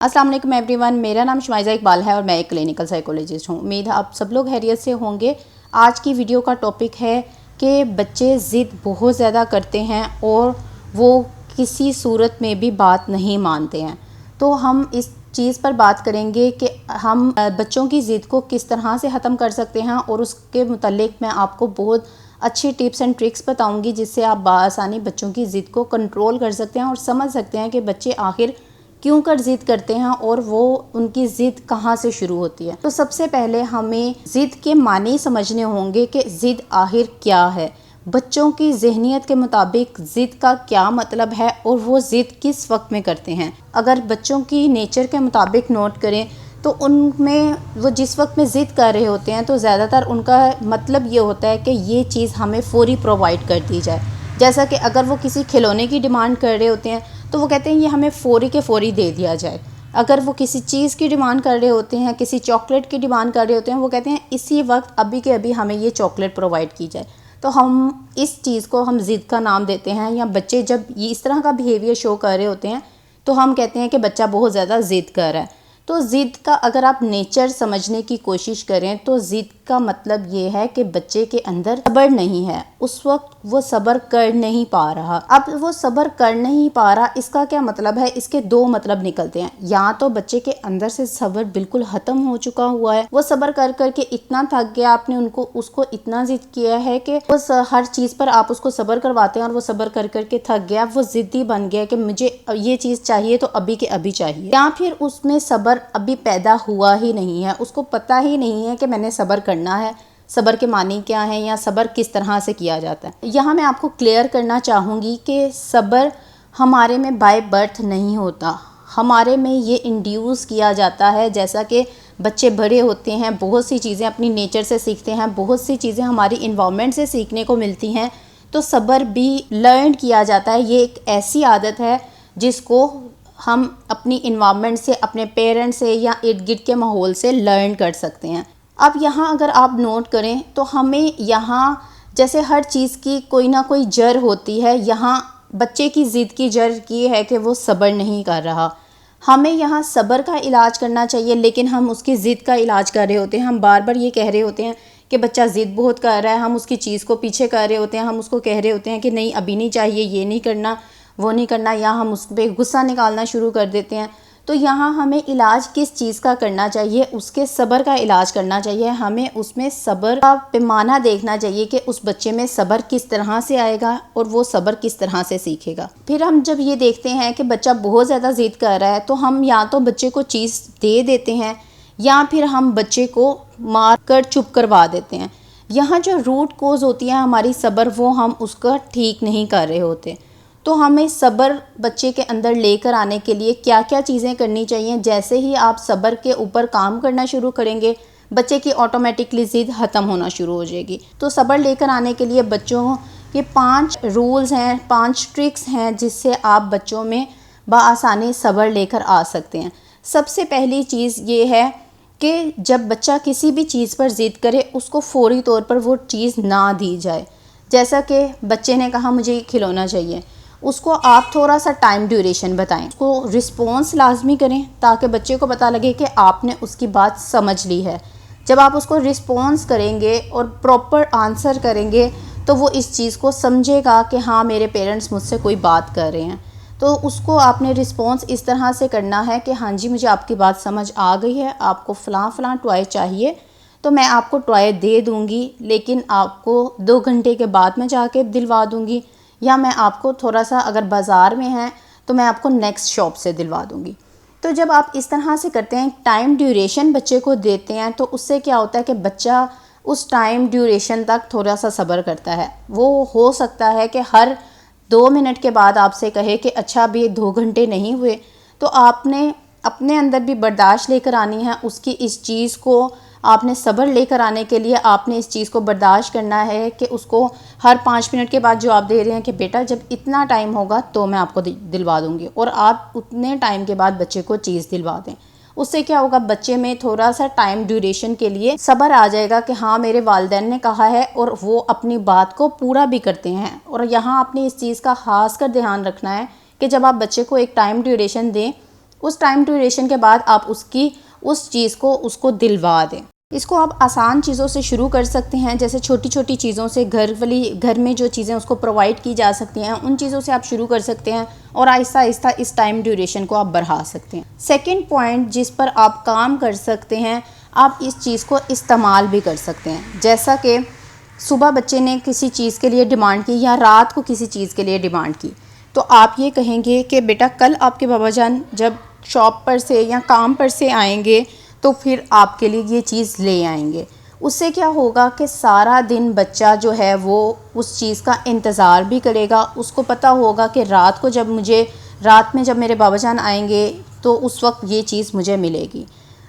अस्सलाम वालेकुम एवरीवन, मेरा नाम शुमाइज़ा इकबाल है और मैं एक क्लिनिकल साइकोलॉजिस्ट हूँ। उम्मीद है आप सब लोग खैरियत से होंगे। आज की वीडियो का टॉपिक है कि बच्चे ज़िद बहुत ज़्यादा करते हैं और वो किसी सूरत में भी बात नहीं मानते हैं। तो हम इस चीज़ पर बात करेंगे कि हम बच्चों की ज़िद को किस तरह से ख़त्म कर सकते हैं और उसके मुतालिक मैं आपको बहुत अच्छी टिप्स एंड ट्रिक्स बताऊँगी जिससे आप बआसानी बच्चों की ज़िद को कंट्रोल कर सकते हैं और समझ सकते हैं कि बच्चे आखिर क्यों कर ज़िद करते हैं और वो उनकी ज़िद कहाँ से शुरू होती है। तो सबसे पहले हमें ज़िद के मानी समझने होंगे कि ज़िद आखिर क्या है, बच्चों की ज़हनियत के मुताबिक ज़िद का क्या मतलब है और वो ज़िद किस वक्त में करते हैं। अगर बच्चों की नेचर के मुताबिक नोट करें तो उनमें वो जिस वक्त में ज़िद कर रहे होते हैं तो ज़्यादातर उनका मतलब ये होता है कि ये चीज़ हमें फ़ौरी प्रोवाइड कर दी जाए। जैसा कि अगर वो किसी खिलौने की डिमांड कर रहे होते हैं तो वो कहते हैं ये हमें फ़ौरी के फ़ौरी दे दिया जाए। अगर वो किसी चीज़ की डिमांड कर रहे होते हैं, किसी चॉकलेट की डिमांड कर रहे होते हैं, वो कहते हैं इसी वक्त अभी के अभी हमें ये चॉकलेट प्रोवाइड की जाए। तो हम इस चीज़ को हम ज़िद का नाम देते हैं। या बच्चे जब ये इस तरह का बिहेवियर शो कर रहे होते हैं तो हम कहते हैं कि बच्चा बहुत ज़्यादा ज़िद कर रहा है। तो ज़िद का अगर आप नेचर समझने की कोशिश करें तो ज़िद का मतलब ये है कि बच्चे के अंदर सब्र नहीं है, उस वक्त वो सब्र कर नहीं पा रहा। अब वो सब्र कर नहीं पा रहा, इसका क्या मतलब है? इसके दो मतलब निकलते हैं। या तो बच्चे के अंदर से सब्र बिल्कुल ख़त्म हो चुका हुआ है, वो सब्र कर कर के इतना थक गया, आपने उसको इतना ज़िद किया है कि उस हर चीज़ पर आप उसको सब्र करवाते हैं और वो सब्र कर कर के थक गया, वो ज़िद्दी बन गया कि मुझे ये चीज़ चाहिए तो अभी के अभी चाहिए। या फिर उसमें सब्र अभी पैदा हुआ ही नहीं है, उसको पता ही नहीं है कि मैंने सब्र करना है, सब्र के मानी क्या है या सब्र किस तरह से किया जाता है। यहाँ मैं आपको क्लियर करना चाहूँगी कि सब्र हमारे में बाय बर्थ नहीं होता, हमारे में ये इंड्यूस किया जाता है। जैसा कि बच्चे बड़े होते हैं, बहुत सी चीज़ें अपनी नेचर से सीखते हैं, बहुत सी चीज़ें हमारी इन्वायरमेंट से सीखने को मिलती हैं, तो सब्र भी लर्न किया जाता है। ये एक ऐसी आदत है जिसको हम अपनी इन्वायरमेंट से, अपने पेरेंट्स से या इर्द गिर्द के माहौल से लर्न कर सकते हैं। अब यहाँ अगर आप नोट करें तो हमें यहाँ जैसे हर चीज़ की कोई ना कोई जड़ होती है, यहाँ बच्चे की ज़िद की जड़ ये है कि वो सब्र नहीं कर रहा। हमें यहाँ सब्र का इलाज करना चाहिए, लेकिन हम उसकी ज़िद का इलाज कर रहे होते हैं। हम बार बार ये कह रहे होते हैं कि बच्चा ज़िद बहुत कर रहा है, हम उसकी चीज़ को पीछे कर रहे होते हैं, हम उसको कह रहे होते हैं कि नहीं अभी नहीं चाहिए, ये नहीं करना, वो नहीं करना, या हम उस पर गुस्सा निकालना शुरू कर देते हैं। तो यहाँ हमें इलाज किस चीज़ का करना चाहिए? उसके सब्र का इलाज करना चाहिए। हमें उसमें सब्र का पैमाना देखना चाहिए कि उस बच्चे में सब्र किस तरह से आएगा और वो सब्र किस तरह से सीखेगा। फिर हम जब ये देखते हैं कि बच्चा बहुत ज़्यादा ज़िद कर रहा है तो हम या तो बच्चे को चीज़ दे देते हैं या फिर हम बच्चे को मार कर चुप करवा देते हैं। यहाँ जो रूट कोज होती है हमारी सब्र, वो हम उसका ठीक नहीं कर रहे होते। तो हमें सब्र बच्चे के अंदर लेकर आने के लिए क्या क्या चीज़ें करनी चाहिए? जैसे ही आप सब्र के ऊपर काम करना शुरू करेंगे, बच्चे की ऑटोमेटिकली ज़िद ख़त्म होना शुरू हो जाएगी। तो सब्र लेकर आने के लिए बच्चों के 5 रूल्स हैं, 5 ट्रिक्स हैं जिससे आप बच्चों में बआसानी सब्र लेकर आ सकते हैं। सबसे पहली चीज़ ये है कि जब बच्चा किसी भी चीज़ पर ज़िद करे, उसको फ़ौरी तौर पर वो चीज़ ना दी जाए। जैसा कि बच्चे ने कहा मुझे खिलौना चाहिए, उसको आप थोड़ा सा टाइम ड्यूरेशन बताएं, उसको रिस्पॉन्स लाजमी करें ताकि बच्चे को पता लगे कि आपने उसकी बात समझ ली है। जब आप उसको रिस्पॉन्स करेंगे और प्रॉपर आंसर करेंगे तो वो इस चीज़ को समझेगा कि हाँ मेरे पेरेंट्स मुझसे कोई बात कर रहे हैं। तो उसको आपने रिस्पॉन्स इस तरह से करना है कि हाँ जी मुझे आपकी बात समझ आ गई है, आपको फ़लाँ फ़लाँ टॉय चाहिए तो मैं आपको टॉय दे दूँगी, लेकिन आपको 2 घंटे के बाद मैं जाके दिलवा दूँगी, या मैं आपको थोड़ा सा अगर बाज़ार में है तो मैं आपको नेक्स्ट शॉप से दिलवा दूँगी। तो जब आप इस तरह से करते हैं, टाइम ड्यूरेशन बच्चे को देते हैं, तो उससे क्या होता है कि बच्चा उस टाइम ड्यूरेशन तक थोड़ा सा सब्र करता है। वो हो सकता है कि हर 2 मिनट के बाद आपसे कहे कि अच्छा अभी 2 घंटे नहीं हुए, तो आपने अपने अंदर भी बर्दाश्त लेकर आनी है। उसकी इस चीज़ को आपने सब्र लेकर आने के लिए आपने इस चीज़ को बर्दाश्त करना है कि उसको हर 5 मिनट के बाद जो आप दे रहे हैं कि बेटा जब इतना टाइम होगा तो मैं आपको दिलवा दूँगी, और आप उतने टाइम के बाद बच्चे को चीज़ दिलवा दें। उससे क्या होगा, बच्चे में थोड़ा सा टाइम ड्यूरेशन के लिए सब्र आ जाएगा कि हाँ मेरे वालिदैन ने कहा है, और वो अपनी बात को पूरा भी करते हैं। और यहाँ आपने इस चीज़ का खास कर ध्यान रखना है कि जब आप बच्चे को एक टाइम ड्यूरेशन दें, उस टाइम ड्यूरेशन के बाद आप उस चीज़ को उसको दिलवा दें। इसको आप आसान चीज़ों से शुरू कर सकते हैं, जैसे छोटी छोटी चीज़ों से, घर में जो चीज़ें उसको प्रोवाइड की जा सकती हैं उन चीज़ों से आप शुरू कर सकते हैं और आहिस्ता आहिस्ता इस टाइम ड्यूरेशन को आप बढ़ा सकते हैं। सेकंड पॉइंट जिस पर आप काम कर सकते हैं, आप इस चीज़ को इस्तेमाल भी कर सकते हैं। जैसा कि सुबह बच्चे ने किसी चीज़ के लिए डिमांड की या रात को किसी चीज़ के लिए डिमांड की, तो आप ये कहेंगे कि बेटा कल आपके बाबा जान जब शॉप पर से या काम पर से आएंगे तो फिर आपके लिए ये चीज़ ले आएंगे। उससे क्या होगा कि सारा दिन बच्चा जो है वो उस चीज़ का इंतज़ार भी करेगा। उसको पता होगा कि रात में जब मेरे बाबा जान आएंगे तो उस वक्त ये चीज़ मुझे मिलेगी।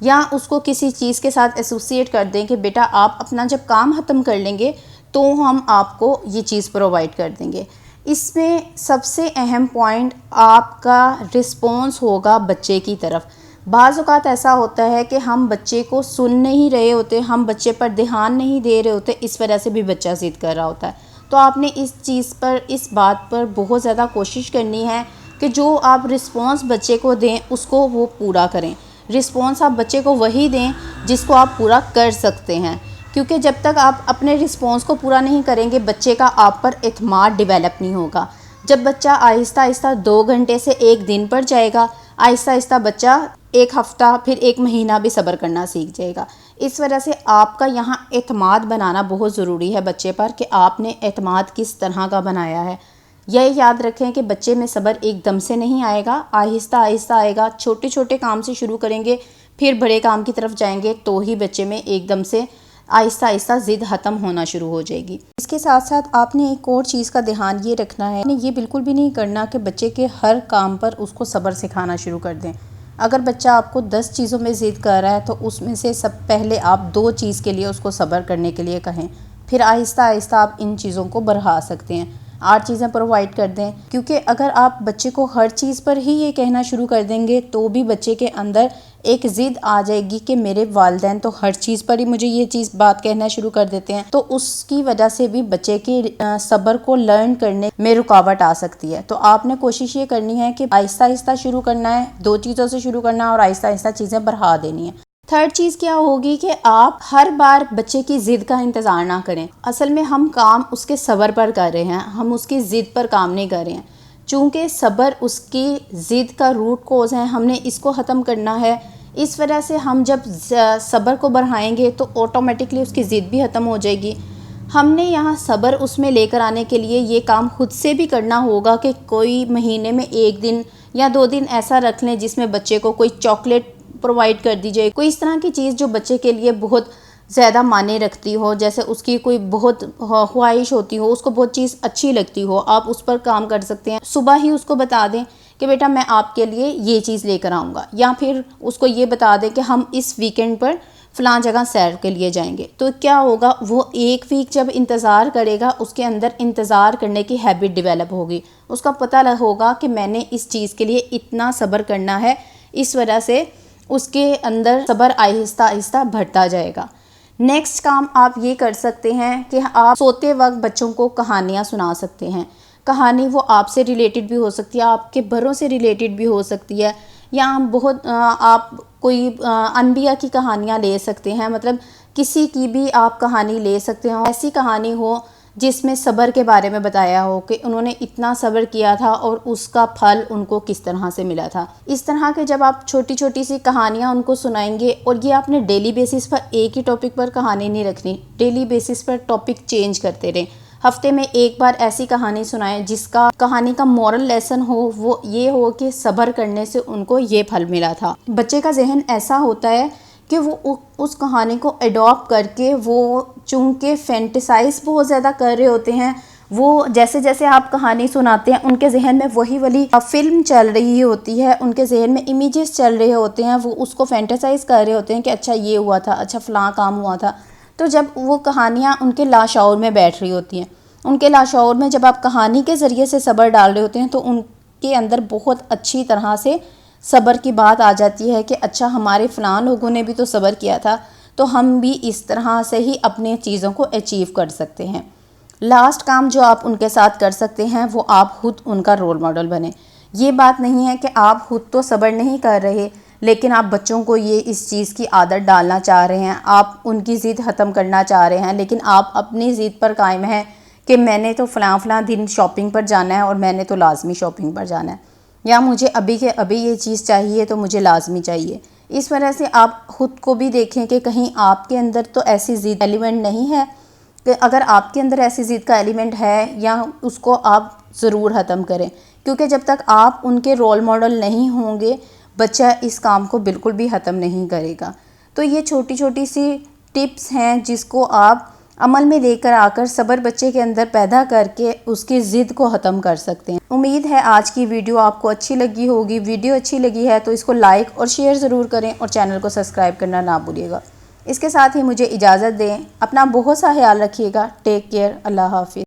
या उसको किसी चीज़ के साथ एसोसिएट कर दें कि बेटा आप अपना जब काम ख़त्म कर लेंगे तो हम आपको ये चीज़ प्रोवाइड कर देंगे। इसमें सबसे अहम पॉइंट आपका रिस्पॉन्स होगा बच्चे की तरफ। बाज़ औक़ात ऐसा होता है कि हम बच्चे को सुन नहीं रहे होते, हम बच्चे पर ध्यान नहीं दे रहे होते, इस वजह से भी बच्चा ज़िद कर रहा होता है। तो आपने इस बात पर बहुत ज़्यादा कोशिश करनी है कि जो आप रिस्पॉन्स बच्चे को दें उसको वो पूरा करें। रिस्पॉन्स आप बच्चे को वही दें जिसको आप पूरा कर सकते हैं, क्योंकि जब तक आप अपने रिस्पॉन्स को पूरा नहीं करेंगे बच्चे का आप पर एतमाद डेवलप नहीं होगा। जब बच्चा आहिस्ता आहिस्ता 2 घंटे से 1 दिन पर जाएगा, आहिस्ता आहिस्ता बच्चा 1 हफ़्ता फिर 1 महीना भी सब्र करना सीख जाएगा। इस वजह से आपका यहाँ एतमाद बनाना बहुत ज़रूरी है बच्चे पर कि आपने एतमाद किस तरह का बनाया है। यह याद रखें कि बच्चे में सब्र एकदम से नहीं आएगा, आहिस्ता आहिस्ता आएगा। छोटे छोटे काम से शुरू करेंगे फिर बड़े काम की तरफ जाएंगे तो ही बच्चे में एकदम से आहिस्ता आहिस्ता ज़िद ख़त्म होना शुरू हो जाएगी। इसके साथ साथ आपने एक और चीज़ का ध्यान ये रखना है, ये बिल्कुल भी नहीं करना कि बच्चे के हर काम पर उसको सब्र सिखाना शुरू कर दें। अगर बच्चा आपको 10 चीज़ों में ज़िद कर रहा है तो उसमें से सब पहले आप 2 चीज़ के लिए उसको सब्र करने के लिए कहें, फिर आहिस्ता आहिस्ता आप इन चीज़ों को बढ़ा सकते हैं। 8 चीज़ें प्रोवाइड कर दें, क्योंकि अगर आप बच्चे को हर चीज़ पर ही ये कहना शुरू कर देंगे तो भी बच्चे के अंदर एक ज़िद आ जाएगी कि मेरे वालिदैन तो हर चीज़ पर ही मुझे ये चीज़ बात कहना शुरू कर देते हैं, तो उसकी वजह से भी बच्चे के सब्र को लर्न करने में रुकावट आ सकती है। तो आपने कोशिश ये करनी है कि आहिस्ता आहिस्ता शुरू करना है, 2 चीज़ों से शुरू करना है और आहिस्ता आहिस्ता चीज़ें बढ़ा देनी है। थर्ड चीज़ क्या होगी कि आप हर बार बच्चे की ज़िद का इंतज़ार ना करें। असल में हम काम उसके सब्र पर कर रहे हैं, हम उसकी ज़िद पर काम नहीं कर रहे हैं। चूँकि सब्र उसकी ज़िद का रूट कोज़ है, हमने इसको ख़त्म करना है। इस वजह से हम जब सब्र को बढ़ाएंगे तो ऑटोमेटिकली उसकी ज़िद भी ख़त्म हो जाएगी। हमने यहाँ सब्र उसमें लेकर आने के लिए ये काम खुद से भी करना होगा कि कोई महीने में 1 दिन या 2 दिन ऐसा रख लें जिसमें बच्चे को कोई चॉकलेट प्रोवाइड कर दी जाए, कोई इस तरह की चीज़ जो बच्चे के लिए बहुत ज़्यादा मायने रखती हो, जैसे उसकी कोई बहुत ख्वाहिश होती हो, उसको बहुत चीज़ अच्छी लगती हो, आप उस पर काम कर सकते हैं। सुबह ही उसको बता दें कि बेटा मैं आपके लिए ये चीज़ लेकर आऊँगा, या फिर उसको ये बता दें कि हम इस वीकेंड पर फ़लाँ जगह सैर के लिए जाएंगे। तो क्या होगा, वो 1 वीक जब इंतज़ार करेगा उसके अंदर इंतज़ार करने की हैबिट डेवलप होगी। उसका पता होगा कि मैंने इस चीज़ के लिए इतना सब्र करना है, इस वजह से उसके अंदर सब्र आहिस्ता आहिस्ता बढ़ता जाएगा। नेक्स्ट काम आप ये कर सकते हैं कि आप सोते वक्त बच्चों को कहानियाँ सुना सकते हैं। कहानी वो आपसे रिलेटेड भी हो सकती है, आपके बड़ों से रिलेटेड भी हो सकती है, या आप कोई अनबिया की कहानियाँ ले सकते हैं, मतलब किसी की भी आप कहानी ले सकते हो। ऐसी कहानी हो जिसमें सब्र के बारे में बताया हो कि उन्होंने इतना सब्र किया था और उसका फल उनको किस तरह से मिला था। इस तरह के जब आप छोटी छोटी सी कहानियाँ उनको सुनाएंगे, और ये आपने डेली बेसिस पर एक ही टॉपिक पर कहानी नहीं रखनी, डेली बेसिस पर टॉपिक चेंज करते रहें। हफ्ते में 1 बार ऐसी कहानी सुनाएं जिसका कहानी का मॉरल लेसन हो, वो ये हो कि सब्र करने से उनको ये फल मिला था। बच्चे का जहन ऐसा होता है कि वो उस कहानी को अडॉप्ट करके, वो चूँकि फैंटेसाइज बहुत ज़्यादा कर रहे होते हैं, वो जैसे जैसे आप कहानी सुनाते हैं उनके जहन में वही वाली फिल्म चल रही होती है, उनके जहन में इमेजेस चल रहे होते हैं, वो उसको फैंटेसाइज कर रहे होते हैं कि अच्छा ये हुआ था, अच्छा फ़लाँ काम हुआ था। तो जब वो कहानियाँ उनके लाशऊर में बैठ रही होती हैं, उनके लाशऊर में जब आप कहानी के ज़रिए से सब्र डाल रहे होते हैं तो उनके अंदर बहुत अच्छी तरह से सब्र की बात आ जाती है कि अच्छा हमारे फ़लाँ लोगों ने भी तो सब्र किया था, तो हम भी इस तरह से ही अपने चीज़ों को अचीव कर सकते हैं। लास्ट काम जो आप उनके साथ कर सकते हैं वो आप खुद उनका रोल मॉडल बने, ये बात नहीं है कि आप खुद तो सब्र नहीं कर रहे लेकिन आप बच्चों को ये इस चीज़ की आदत डालना चाह रहे हैं, आप उनकी ज़िद ख़त्म करना चाह रहे हैं, लेकिन आप अपनी ज़िद पर कायम हैं कि मैंने तो फ़लाँ दिन शॉपिंग पर जाना है और मैंने तो लाजमी शॉपिंग पर जाना है, या मुझे अभी के अभी ये चीज़ चाहिए तो मुझे लाजमी चाहिए। इस वजह से आप ख़ुद को भी देखें कि कहीं आपके अंदर तो ऐसी ज़िद एलिमेंट नहीं है, कि अगर आपके अंदर ऐसी ज़िद का एलिमेंट है या उसको आप ज़रूर ख़त्म करें, क्योंकि जब तक आप उनके रोल मॉडल नहीं होंगे बच्चा इस काम को बिल्कुल भी ख़त्म नहीं करेगा। तो ये छोटी छोटी सी टिप्स हैं जिसको आप अमल में लेकर आकर सब्र बच्चे के अंदर पैदा करके उसकी ज़िद को ख़त्म कर सकते हैं। उम्मीद है आज की वीडियो आपको अच्छी लगी होगी। वीडियो अच्छी लगी है तो इसको लाइक और शेयर ज़रूर करें और चैनल को सब्सक्राइब करना ना भूलिएगा। इसके साथ ही मुझे इजाज़त दें। अपना बहुत सा ख्याल रखिएगा। Take care. अल्लाह हाफिज़।